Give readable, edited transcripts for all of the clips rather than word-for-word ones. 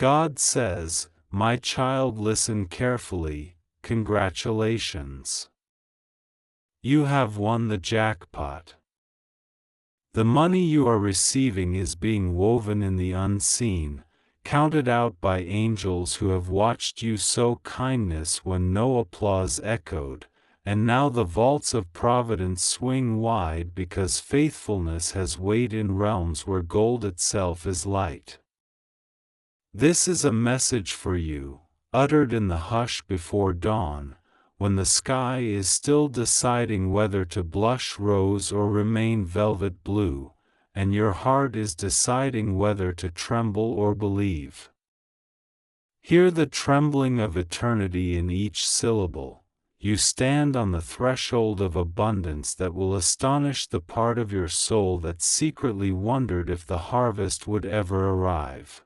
God says, "My child, listen carefully, congratulations. You have won the jackpot. The money you are receiving is being woven in the unseen, counted out by angels who have watched you sow kindness when no applause echoed, and now the vaults of providence swing wide because faithfulness has weight in realms where gold itself is light." This is a message for you, uttered in the hush before dawn, when the sky is still deciding whether to blush rose or remain velvet blue, and your heart is deciding whether to tremble or believe. Hear the trembling of eternity in each syllable. You stand on the threshold of abundance that will astonish the part of your soul that secretly wondered if the harvest would ever arrive.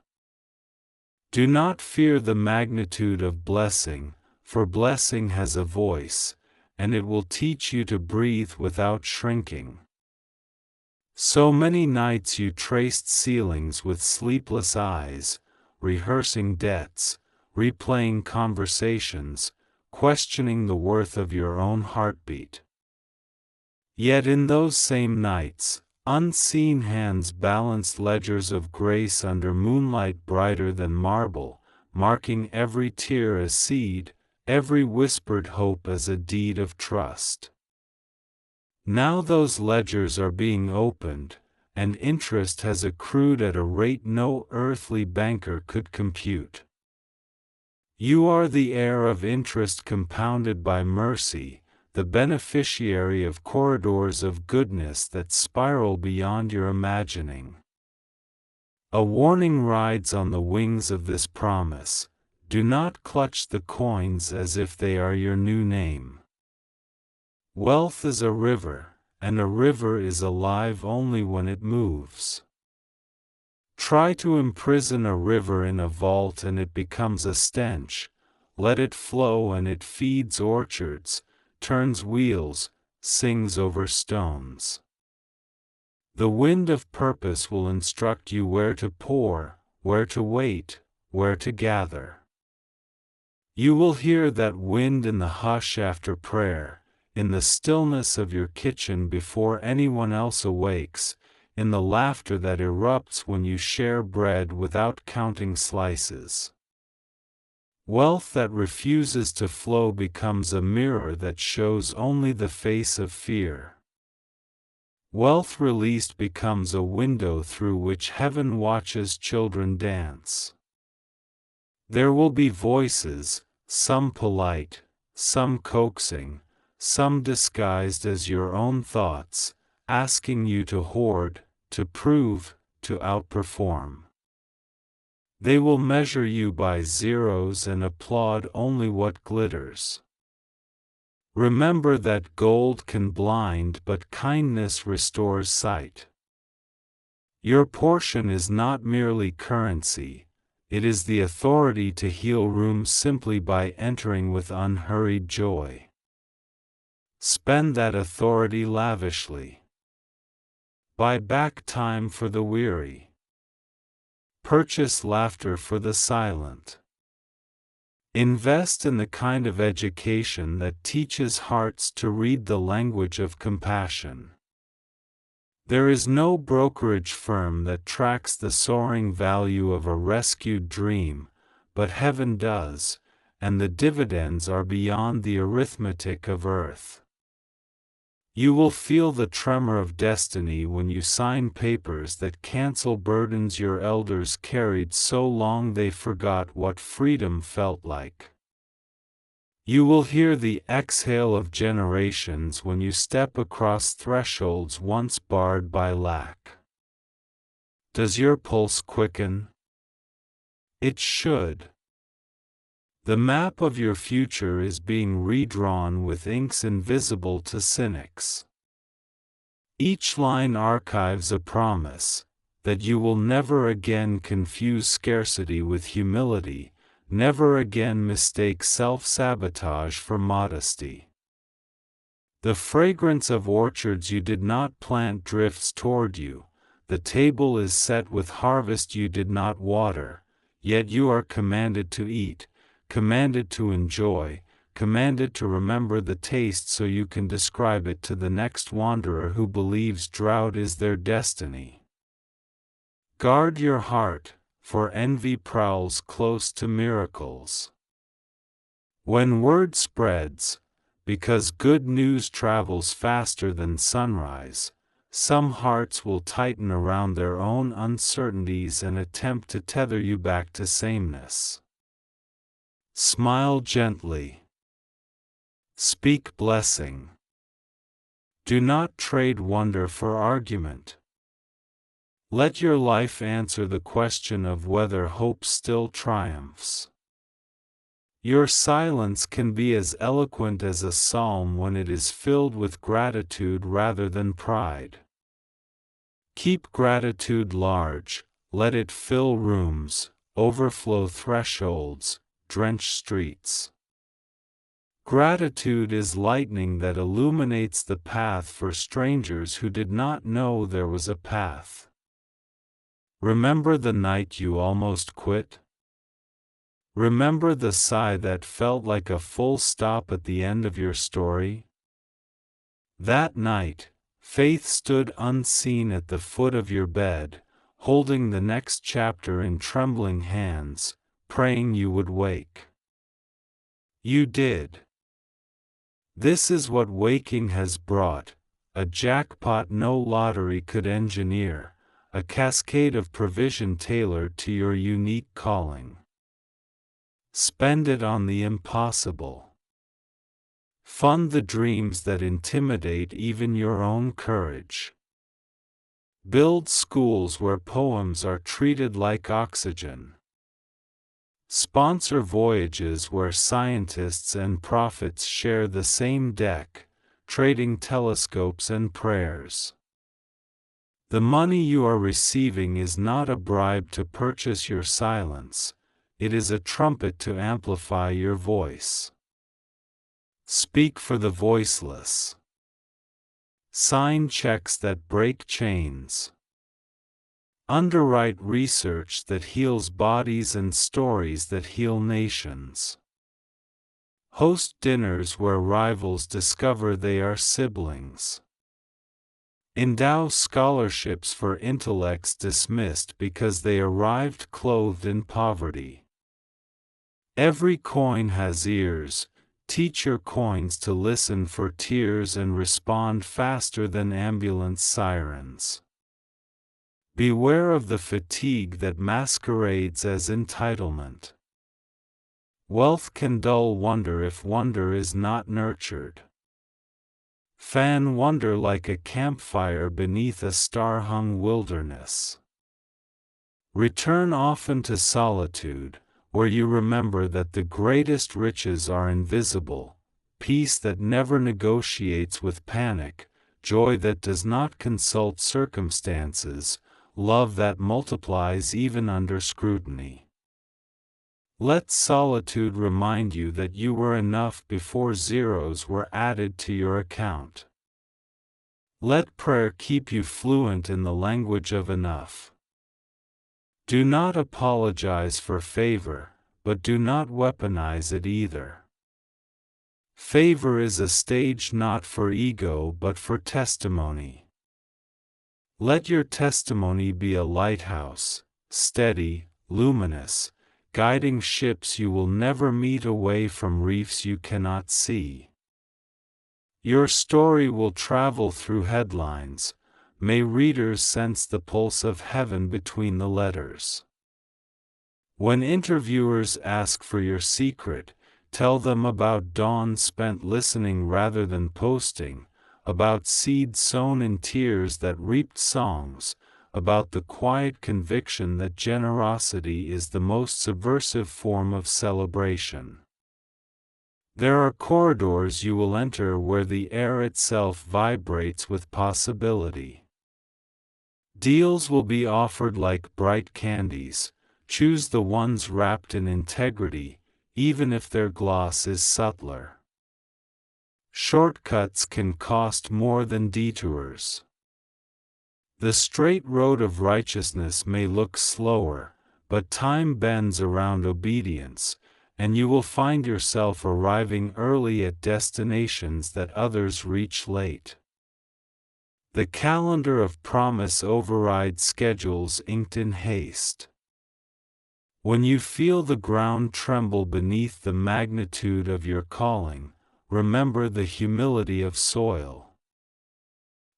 Do not fear the magnitude of blessing, for blessing has a voice, and it will teach you to breathe without shrinking. So many nights you traced ceilings with sleepless eyes, rehearsing debts, replaying conversations, questioning the worth of your own heartbeat. Yet in those same nights, unseen hands balanced ledgers of grace under moonlight brighter than marble, marking every tear as seed, every whispered hope as a deed of trust. Now those ledgers are being opened, and interest has accrued at a rate no earthly banker could compute. You are the heir of interest compounded by mercy, the beneficiary of corridors of goodness that spiral beyond your imagining. A warning rides on the wings of this promise: do not clutch the coins as if they are your new name. Wealth is a river, and a river is alive only when it moves. Try to imprison a river in a vault and it becomes a stench. Let it flow and it feeds orchards, turns wheels, sings over stones. The wind of purpose will instruct you where to pour, where to wait, where to gather. You will hear that wind in the hush after prayer, in the stillness of your kitchen before anyone else awakes, in the laughter that erupts when you share bread without counting slices. Wealth that refuses to flow becomes a mirror that shows only the face of fear. Wealth released becomes a window through which heaven watches children dance. There will be voices, some polite, some coaxing, some disguised as your own thoughts, asking you to hoard, to prove, to outperform. They will measure you by zeros and applaud only what glitters. Remember that gold can blind but kindness restores sight. Your portion is not merely currency, it is the authority to heal rooms simply by entering with unhurried joy. Spend that authority lavishly. Buy back time for the weary. Purchase laughter for the silent. Invest in the kind of education that teaches hearts to read the language of compassion. There is no brokerage firm that tracks the soaring value of a rescued dream, but heaven does, and the dividends are beyond the arithmetic of earth. You will feel the tremor of destiny when you sign papers that cancel burdens your elders carried so long they forgot what freedom felt like. You will hear the exhale of generations when you step across thresholds once barred by lack. Does your pulse quicken? It should. The map of your future is being redrawn with inks invisible to cynics. Each line archives a promise that you will never again confuse scarcity with humility, never again mistake self-sabotage for modesty. The fragrance of orchards you did not plant drifts toward you, the table is set with harvest you did not water, yet you are commanded to eat, commanded to enjoy, commanded to remember the taste so you can describe it to the next wanderer who believes drought is their destiny. Guard your heart, for envy prowls close to miracles. When word spreads, because good news travels faster than sunrise, some hearts will tighten around their own uncertainties and attempt to tether you back to sameness. Smile gently. Speak blessing. Do not trade wonder for argument. Let your life answer the question of whether hope still triumphs. Your silence can be as eloquent as a psalm when it is filled with gratitude rather than pride. Keep gratitude large, let it fill rooms, overflow thresholds, drench streets. Gratitude is lightning that illuminates the path for strangers who did not know there was a path. Remember the night you almost quit? Remember the sigh that felt like a full stop at the end of your story? That night, faith stood unseen at the foot of your bed, holding the next chapter in trembling hands, praying you would wake. You did. This is what waking has brought, a jackpot no lottery could engineer, a cascade of provision tailored to your unique calling. Spend it on the impossible. Fund the dreams that intimidate even your own courage. Build schools where poems are treated like oxygen. Sponsor voyages where scientists and prophets share the same deck, trading telescopes and prayers. The money you are receiving is not a bribe to purchase your silence. It is a trumpet to amplify your voice. Speak for the voiceless. Sign checks that break chains. Underwrite research that heals bodies and stories that heal nations. Host dinners where rivals discover they are siblings. Endow scholarships for intellects dismissed because they arrived clothed in poverty. Every coin has ears. Teach your coins to listen for tears and respond faster than ambulance sirens. Beware of the fatigue that masquerades as entitlement. Wealth can dull wonder if wonder is not nurtured. Fan wonder like a campfire beneath a star-hung wilderness. Return often to solitude, where you remember that the greatest riches are invisible, peace that never negotiates with panic, joy that does not consult circumstances, love that multiplies even under scrutiny. Let solitude remind you that you were enough before zeros were added to your account. Let prayer keep you fluent in the language of enough. Do not apologize for favor, but do not weaponize it either. Favor is a stage not for ego but for testimony. Let your testimony be a lighthouse, steady, luminous, guiding ships you will never meet away from reefs you cannot see. Your story will travel through headlines. May readers sense the pulse of heaven between the letters. When interviewers ask for your secret, tell them about dawn spent listening rather than posting, about seeds sown in tears that reaped songs, about the quiet conviction that generosity is the most subversive form of celebration. There are corridors you will enter where the air itself vibrates with possibility. Deals will be offered like bright candies. Choose the ones wrapped in integrity, even if their gloss is subtler. Shortcuts can cost more than detours. The straight road of righteousness may look slower, but time bends around obedience, and you will find yourself arriving early at destinations that others reach late. The calendar of promise overrides schedules inked in haste. When you feel the ground tremble beneath the magnitude of your calling, remember the humility of soil.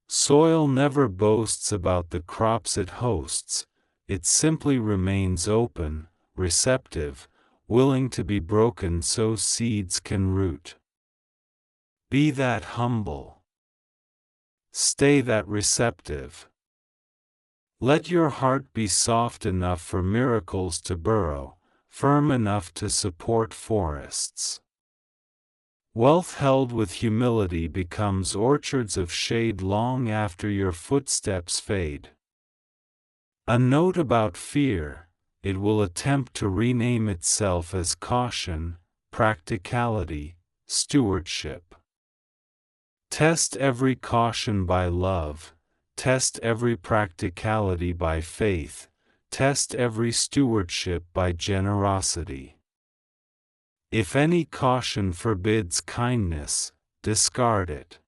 Soil never boasts about the crops it hosts, it simply remains open, receptive, willing to be broken so seeds can root. Be that humble. Stay that receptive. Let your heart be soft enough for miracles to burrow, firm enough to support forests. Wealth held with humility becomes orchards of shade long after your footsteps fade. A note about fear, it will attempt to rename itself as caution, practicality, stewardship. Test every caution by love, test every practicality by faith, test every stewardship by generosity. If any caution forbids kindness, discard it.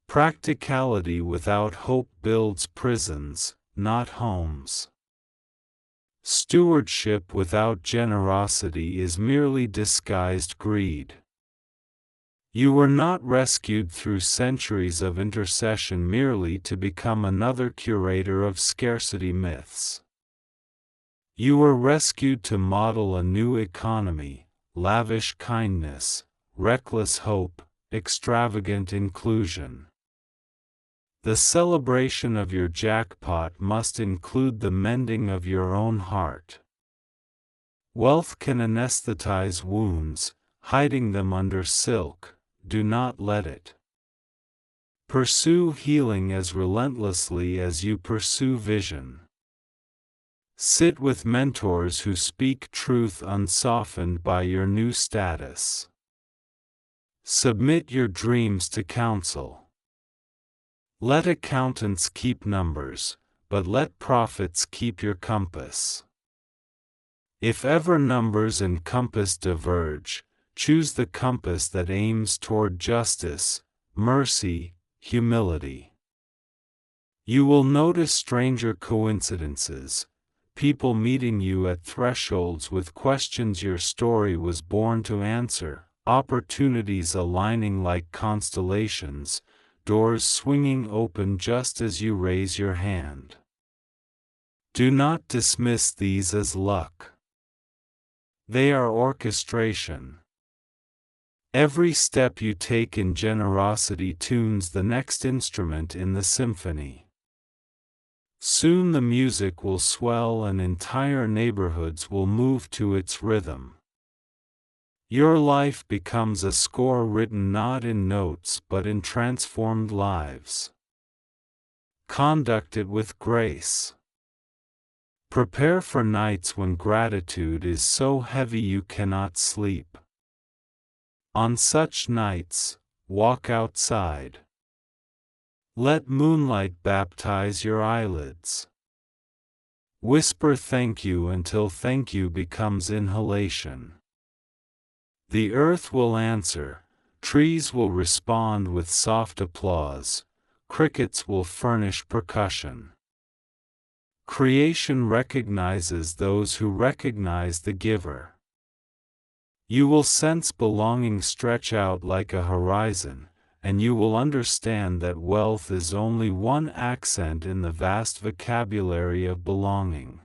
Practicality without hope builds prisons, not homes. Stewardship without generosity is merely disguised greed. You were not rescued through centuries of intercession merely to become another curator of scarcity myths. You were rescued to model a new economy, lavish kindness, reckless hope, extravagant inclusion. The celebration of your jackpot must include the mending of your own heart. Wealth can anesthetize wounds, hiding them under silk. Do not let it. Pursue healing as relentlessly as you pursue vision. Sit with mentors who speak truth unsoftened by your new status. Submit your dreams to counsel. Let accountants keep numbers, but let prophets keep your compass. If ever numbers and compass diverge, choose the compass that aims toward justice, mercy, humility. You will notice stranger coincidences, people meeting you at thresholds with questions your story was born to answer, opportunities aligning like constellations, doors swinging open just as you raise your hand. Do not dismiss these as luck. They are orchestration. Every step you take in generosity tunes the next instrument in the symphony. Soon the music will swell and entire neighborhoods will move to its rhythm. Your life becomes a score written not in notes but in transformed lives. Conduct it with grace. Prepare for nights when gratitude is so heavy you cannot sleep. On such nights, walk outside. Let moonlight baptize your eyelids. Whisper thank you until thank you becomes inhalation. The earth will answer, trees will respond with soft applause, crickets will furnish percussion. Creation recognizes those who recognize the giver. You will sense belonging stretch out like a horizon, and you will understand that wealth is only one accent in the vast vocabulary of belonging.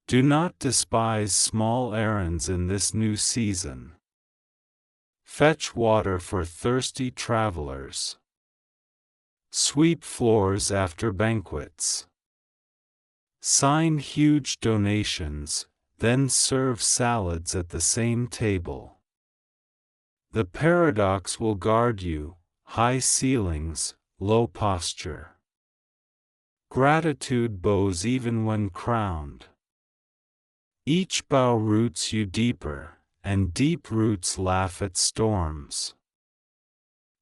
Do not despise small errands in this new season. Fetch water for thirsty travelers. Sweep floors after banquets. Sign huge donations, then serve salads at the same table. The paradox will guard you, high ceilings, low posture. Gratitude bows even when crowned. Each bow roots you deeper, and deep roots laugh at storms.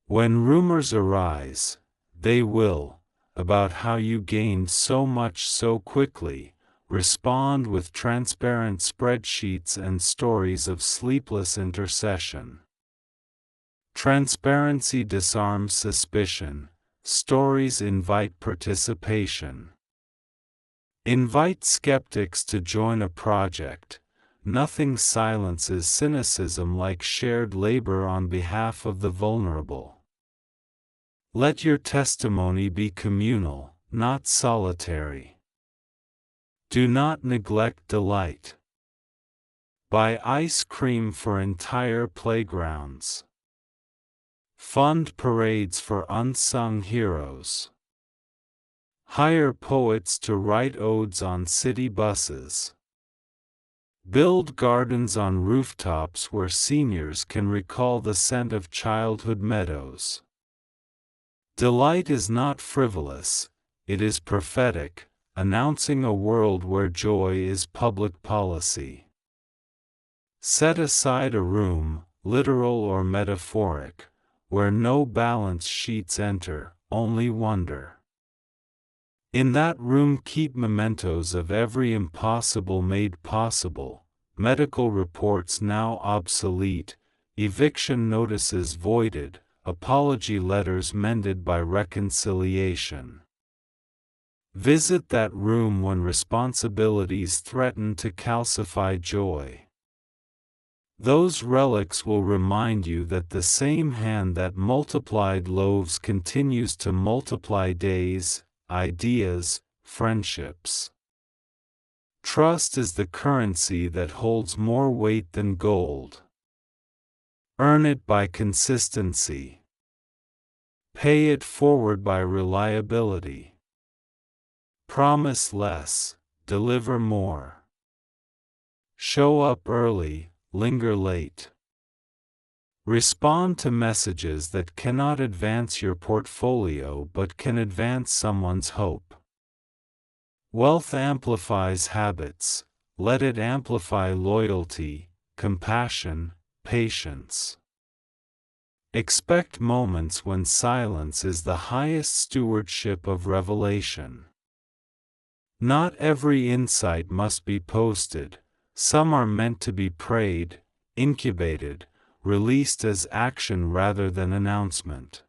When rumors arise, they will, about how you gained so much so quickly, respond with transparent spreadsheets and stories of sleepless intercession. Transparency disarms suspicion, stories invite participation. Invite skeptics to join a project. Nothing silences cynicism like shared labor on behalf of the vulnerable. Let your testimony be communal, not solitary. Do not neglect delight. Buy ice cream for entire playgrounds. Fund parades for unsung heroes. Hire poets to write odes on city buses. Build gardens on rooftops where seniors can recall the scent of childhood meadows. Delight is not frivolous, it is prophetic, announcing a world where joy is public policy. Set aside a room, literal or metaphoric, where no balance sheets enter, only wonder. In that room keep mementos of every impossible made possible, medical reports now obsolete, eviction notices voided, apology letters mended by reconciliation. Visit that room when responsibilities threaten to calcify joy. Those relics will remind you that the same hand that multiplied loaves continues to multiply days, ideas, friendships. Trust is the currency that holds more weight than gold. Earn it by consistency. Pay it forward by reliability. Promise less, deliver more. Show up early, linger late. Respond to messages that cannot advance your portfolio but can advance someone's hope. Wealth amplifies habits, let it amplify loyalty, compassion, patience. Expect moments when silence is the highest stewardship of revelation. Not every insight must be posted, some are meant to be prayed, incubated, released as action rather than announcement.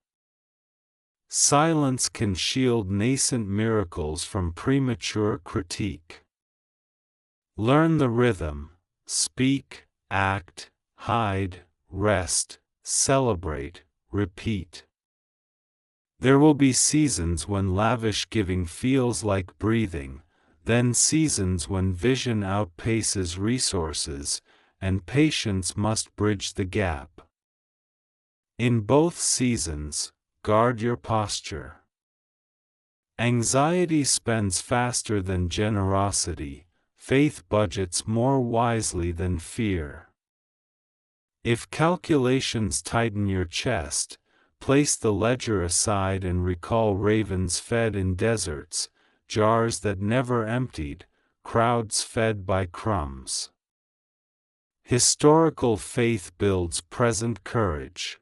Silence can shield nascent miracles from premature critique. Learn the rhythm, speak, act, hide, rest, celebrate, repeat. There will be seasons when lavish giving feels like breathing, then seasons when vision outpaces resources, and patience must bridge the gap. In both seasons, guard your posture. Anxiety spends faster than generosity, faith budgets more wisely than fear. If calculations tighten your chest, place the ledger aside and recall ravens fed in deserts, jars that never emptied, crowds fed by crumbs. Historical faith builds present courage.